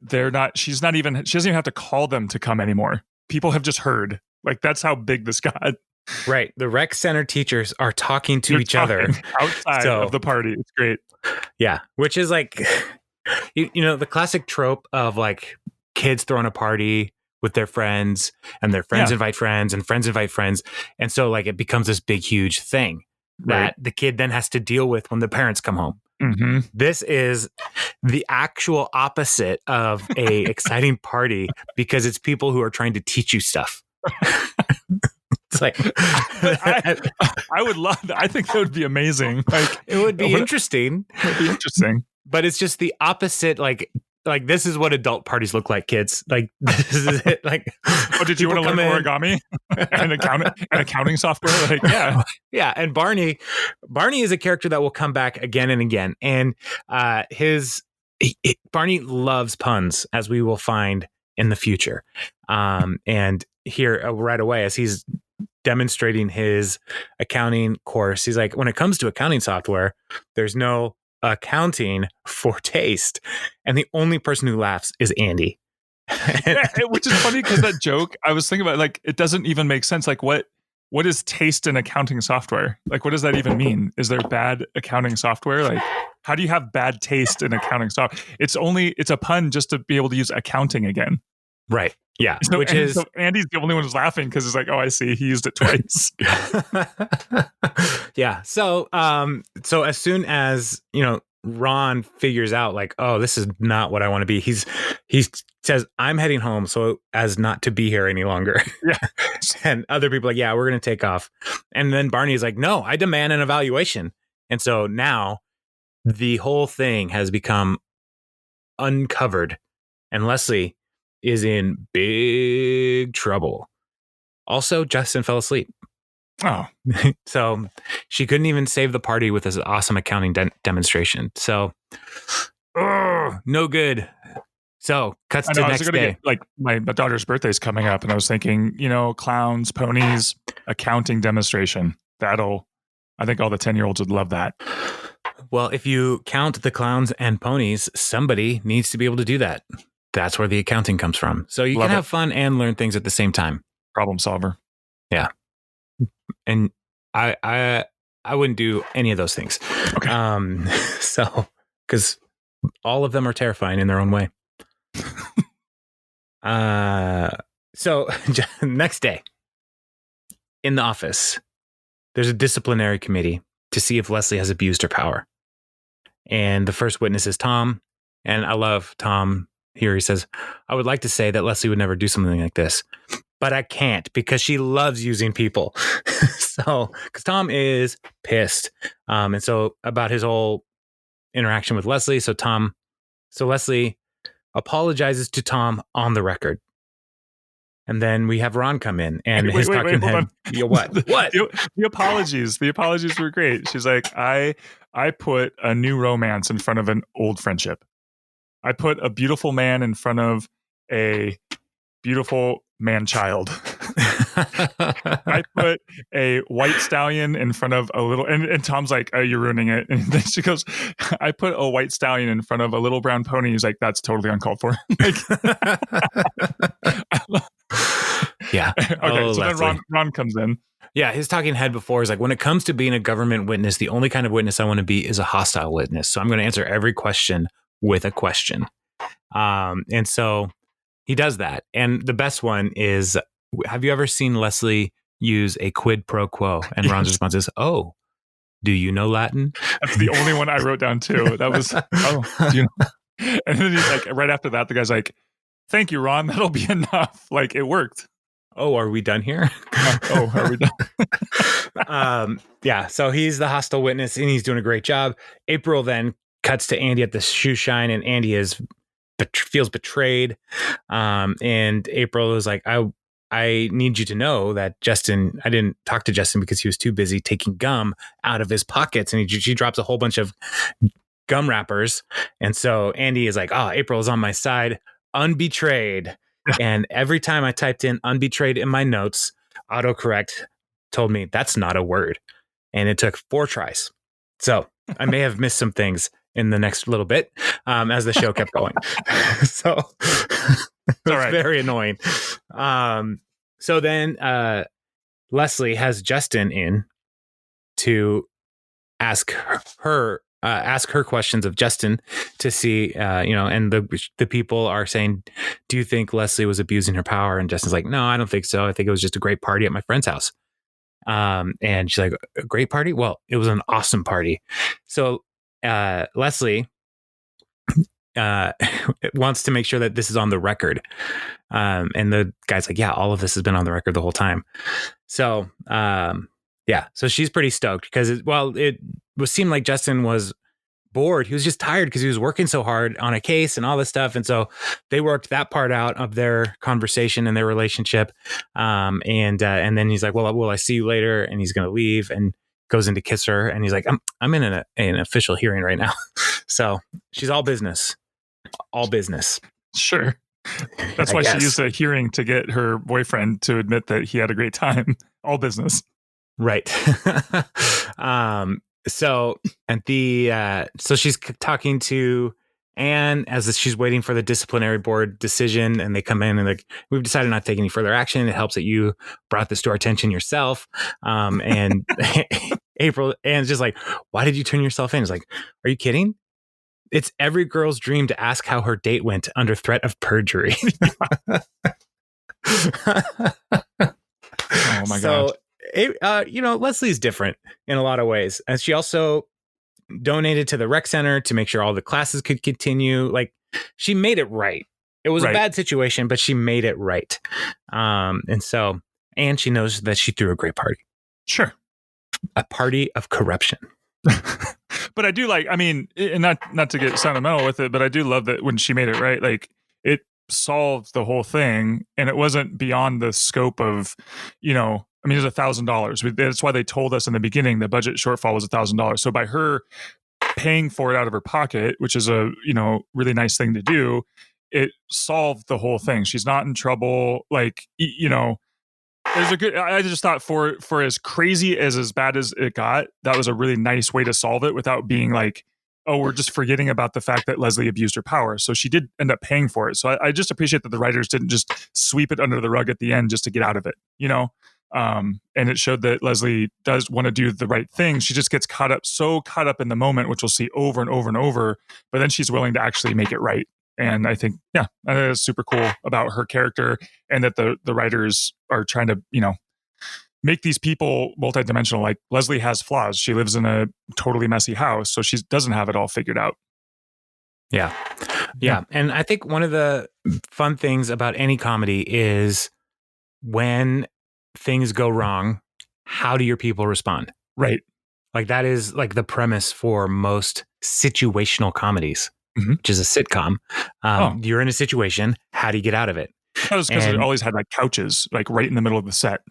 she doesn't even have to call them to come anymore. People have just heard. Like, that's how big this got. Right. The rec center teachers are talking to each other outside of the party. It's great. Yeah. Which is like, you know, the classic trope of like kids throwing a party with their friends, and their friends invite friends, and friends invite friends. And so like it becomes this big, huge thing that the kid then has to deal with when the parents come home. Mm-hmm. This is the actual opposite of a exciting party, because it's people who are trying to teach you stuff. It's like I would love that. I think that would be amazing. Like, it would be interesting. It would be interesting. But it's just the opposite. Like this is what adult parties look like, kids. Like, this is it. Like, oh, did you want to learn origami and accounting software? Like, yeah. Yeah. And Barney is a character that will come back again and again. And Barney loves puns, as we will find in the future. And here right away, as he's demonstrating his accounting course, he's like, when it comes to accounting software, there's no accounting for taste. And the only person who laughs is Andy. Which is funny, because that joke, I was thinking about, like, it doesn't even make sense. Like, what is taste in accounting software? Like, what does that even mean? Is there bad accounting software? Like, how do you have bad taste in accounting software? It's a pun just to be able to use accounting again. Right. Yeah. So Andy's the only one who's laughing, because it's like, oh, I see, he used it twice. Yeah. So as soon as, you know, Ron figures out like, oh, this is not what I want to be, he says, I'm heading home so as not to be here any longer. Yeah. And other people are like, yeah, we're going to take off. And then Barney's like, no, I demand an evaluation. And so now the whole thing has become uncovered, and Leslie is in big trouble. Also, Justin fell asleep. Oh. So she couldn't even save the party with this awesome accounting demonstration. So, no good. So, cuts to next day. Like, my daughter's birthday is coming up, and I was thinking, you know, clowns, ponies, accounting demonstration. I think all the 10-year-olds would love that. Well, if you count the clowns and ponies, somebody needs to be able to do that. That's where the accounting comes from. So you Love can it. have fun and learn things at the same time. Problem solver. Yeah. And I wouldn't do any of those things. Okay. So because all of them are terrifying in their own way. So next day in the office, there's a disciplinary committee to see if Leslie has abused her power. And the first witness is Tom. And I love Tom here. He says, I would like to say that Leslie would never do something like this, but I can't because she loves using people. So, because Tom is pissed. And so about his whole interaction with Leslie. So Leslie apologizes to Tom on the record. And then we have Ron come in and his talking head. What? The apologies. The apologies were great. She's like, I put a new romance in front of an old friendship. I put a beautiful man in front of a beautiful man-child. I put a white stallion in front of a little, and Tom's like, oh, you're ruining it. And then she goes, I put a white stallion in front of a little brown pony. He's like, that's totally uncalled for. Yeah. Okay. So then Ron comes in. Yeah. His talking head before is like, when it comes to being a government witness, the only kind of witness I want to be is a hostile witness. So I'm going to answer every question with a question. And so he does that. And the best one is, have you ever seen Leslie use a quid pro quo? And Ron's response is, oh, do you know Latin? That's the only one I wrote down too. That was, oh, do you know? And then he's like, right after that, the guy's like, thank you, Ron. That'll be enough. Like, it worked. Oh, are we done here? Are we done? Yeah. So he's the hostile witness and he's doing a great job. April then cuts to Andy at the shoe shine and Andy feels betrayed. And April is like, I need you to know that Justin, I didn't talk to Justin because he was too busy taking gum out of his pockets. And she drops a whole bunch of gum wrappers. And so Andy is like, oh, April is on my side, unbetrayed. And every time I typed in unbetrayed in my notes, autocorrect told me that's not a word. And it took 4 tries. So I may have missed some things in the next little bit as the show kept going. So it's very annoying. So then Leslie has Justin in to ask her questions of Justin to see, and the people are saying, do you think Leslie was abusing her power? And Justin's like, no, I don't think so. I think it was just a great party at my friend's house. And she's like, a great party? Well, it was an awesome party. So Leslie wants to make sure that this is on the record. And the guy's like, yeah, all of this has been on the record the whole time. So, so she's pretty stoked because it seemed like Justin was bored. He was just tired because he was working so hard on a case and all this stuff. And so they worked that part out of their conversation and their relationship. And then he's like, well, will I see you later? And he's going to leave and goes in to kiss her. And he's like, I'm in an official hearing right now. So she's all business. Sure. That's why she used a hearing to get her boyfriend to admit that he had a great time. All business. Right. So she's talking to Anne as she's waiting for the disciplinary board decision, and they come in and like, we've decided not to take any further action. It helps that you brought this to our attention yourself. And Anne's just like, why did you turn yourself in? It's like, are you kidding? It's every girl's dream to ask how her date went under threat of perjury. Oh my God. Leslie's different in a lot of ways. And she also donated to the rec center to make sure all the classes could continue. Like, she made it right. It was a bad situation, but she made it right. And she knows that she threw a great party. Sure. A party of corruption. But I do like, I mean, and not to get sentimental with it, but I do love that when she made it right, like, it solved the whole thing, and it wasn't beyond the scope of, I mean, it's $1,000. That's why they told us in the beginning the budget shortfall was $1,000. So by her paying for it out of her pocket, which is a really nice thing to do, it solved the whole thing. She's not in trouble. Like, There's a good. I just thought for as crazy as bad as it got, that was a really nice way to solve it without being like, oh, we're just forgetting about the fact that Leslie abused her power. So she did end up paying for it. So I just appreciate that the writers didn't just sweep it under the rug at the end just to get out of it, you know. And it showed that Leslie does want to do the right thing. She just gets caught up in the moment, which we'll see over and over and over. But then she's willing to actually make it right. And I think, yeah, that is super cool about her character, and that the writers are trying to, you know, make these people multidimensional. Like Leslie has flaws. She lives in a totally messy house, so she doesn't have it all figured out. Yeah. And I think one of the fun things about any comedy is when things go wrong, how do your people respond? Right. Like that is like the premise for most situational comedies, which is a sitcom. You're in a situation. How do you get out of it? That was because it always had like couches, like right in the middle of the set.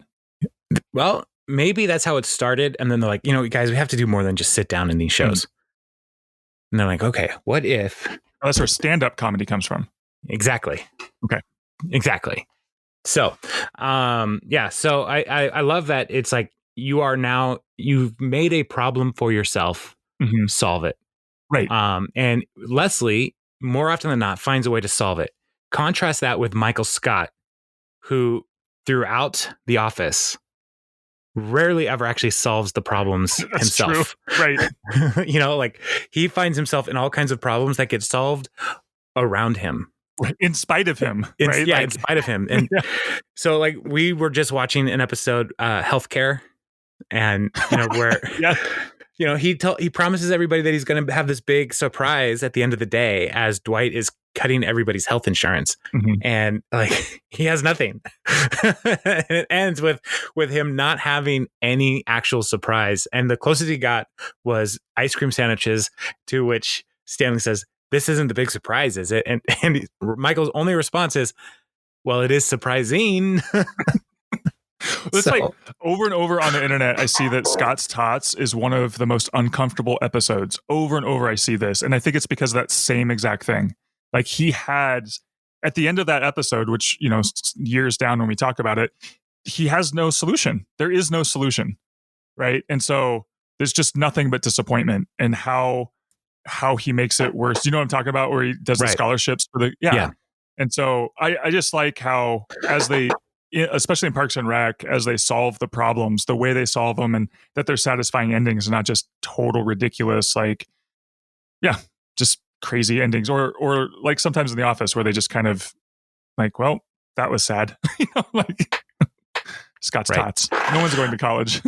Well, maybe that's how it started. And then they're like, you know, guys, we have to do more than just sit down in these shows. And they're like, okay, what if? That's where stand-up comedy comes from. Exactly. Okay. Exactly. So, so I love that. It's like you've made a problem for yourself, solve it. Right. And Leslie, more often than not, finds a way to solve it. Contrast that with Michael Scott, who throughout The Office rarely ever actually solves the problems himself. True. Right. You know, like he finds himself in all kinds of problems that get solved around him. In spite of him. Right? Yeah, in spite of him. And so like we were just watching an episode, Healthcare, and you know, where you know, he promises everybody that he's going to have this big surprise at the end of the day as Dwight is cutting everybody's health insurance, and like he has nothing. And it ends with him not having any actual surprise, and the closest he got was ice cream sandwiches, to which Stanley says, "This isn't the big surprise, is it?" And Michael's only response is, "Well, it is surprising." It's like over and over on the internet, I see that Scott's Tots is one of the most uncomfortable episodes. Over and over, I see this. And I think it's because of that same exact thing. Like he had, at the end of that episode, which, you know, years down when we talk about it, he has no solution. There is no solution. Right. And so there's just nothing but disappointment, and how he makes it worse. You know what I'm talking about? Where he does the scholarships for the, And so I just like how, as they, especially in Parks and Rec, as they solve the problems, the way they solve them, and that they're satisfying endings, not just total ridiculous, like, just crazy endings, or like sometimes in The Office where they just kind of like, well, that was sad, you know, like Scott's Tots. No one's going to college.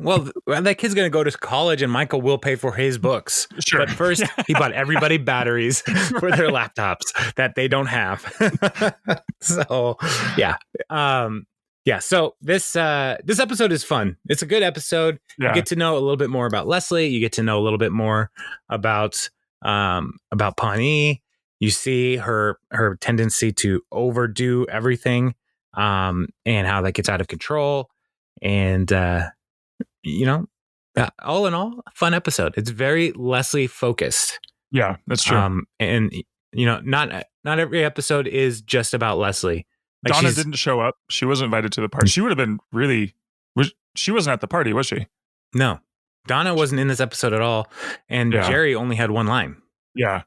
Well, that kid's going to go to college, and Michael will pay for his books. Sure. But first, he bought everybody batteries for their laptops that they don't have. So, yeah. So this episode is fun. It's a good episode. Yeah. You get to know a little bit more about Leslie. You get to know a little bit more about Pawnee. You see her tendency to overdo everything, and how that gets out of control. And, you know, all in all, a fun episode. It's very Leslie focused. Yeah, that's true. And, you know, not every episode is just about Leslie. Like Donna didn't show up. She wasn't invited to the party. She would have been she wasn't at the party, was she? No, Donna wasn't in this episode at all. And Jerry only had one line. Yeah.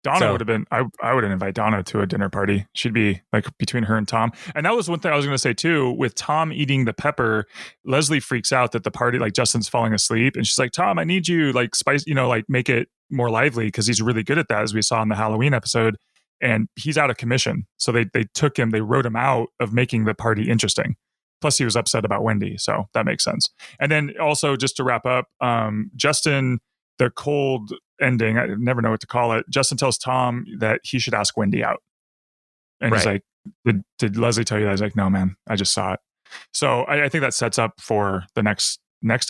Donna would have been, I wouldn't invite Donna to a dinner party. She'd be like between her and Tom. And that was one thing I was going to say too, with Tom eating the pepper. Leslie freaks out that the party, like Justin's falling asleep. And she's like, Tom, I need you like spice, you know, like make it more lively, because he's really good at that, as we saw in the Halloween episode. And he's out of commission. So they wrote him out of making the party interesting. Plus he was upset about Wendy. So that makes sense. And then also, just to wrap up, Justin, the cold ending, I never know what to call it. Justin tells Tom that he should ask Wendy out. And he's like, did Leslie tell you that? He's like, no, man, I just saw it. So I think that sets up for the next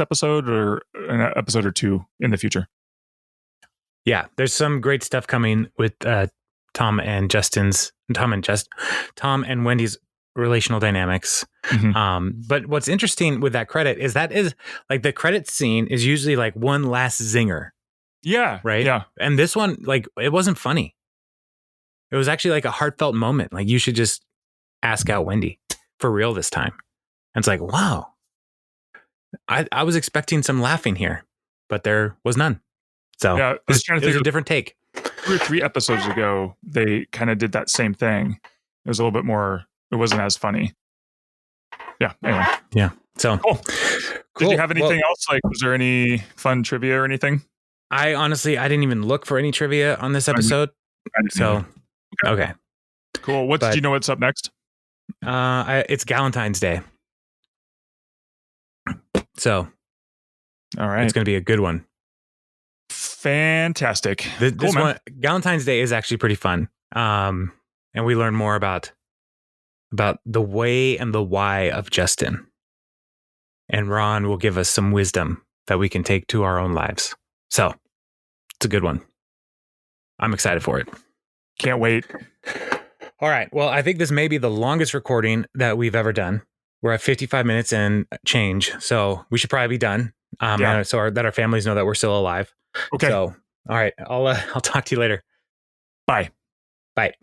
episode, or an episode or two in the future. Yeah, there's some great stuff coming with Tom and Wendy's relational dynamics. But what's interesting with that credit is like the credit scene is usually like one last zinger. Yeah. Right. Yeah. And this one, like, it wasn't funny. It was actually like a heartfelt moment. Like, you should just ask out Wendy for real this time. And it's like, wow, I was expecting some laughing here, but there was none. So yeah, I was trying to think a different take. 2 or 3 episodes ago, they kind of did that same thing. It was a little bit more, it wasn't as funny. Yeah. Anyway. Yeah. So cool. Did you have anything else? Like, was there any fun trivia or anything? I didn't even look for any trivia on this episode. So, okay. Cool. Do you know what's up next? It's Galentine's Day. So, all right. It's going to be a good one. Fantastic. This one, Galentine's Day is actually pretty fun. And we learn more about the way and the why of Justin. And Ron will give us some wisdom that we can take to our own lives. So, it's a good one. I'm excited for it. Can't wait. All right. Well, I think this may be the longest recording that we've ever done. We're at 55 minutes and change. So we should probably be done. So that our families know that we're still alive. Okay. So, all right. I'll talk to you later. Bye. Bye.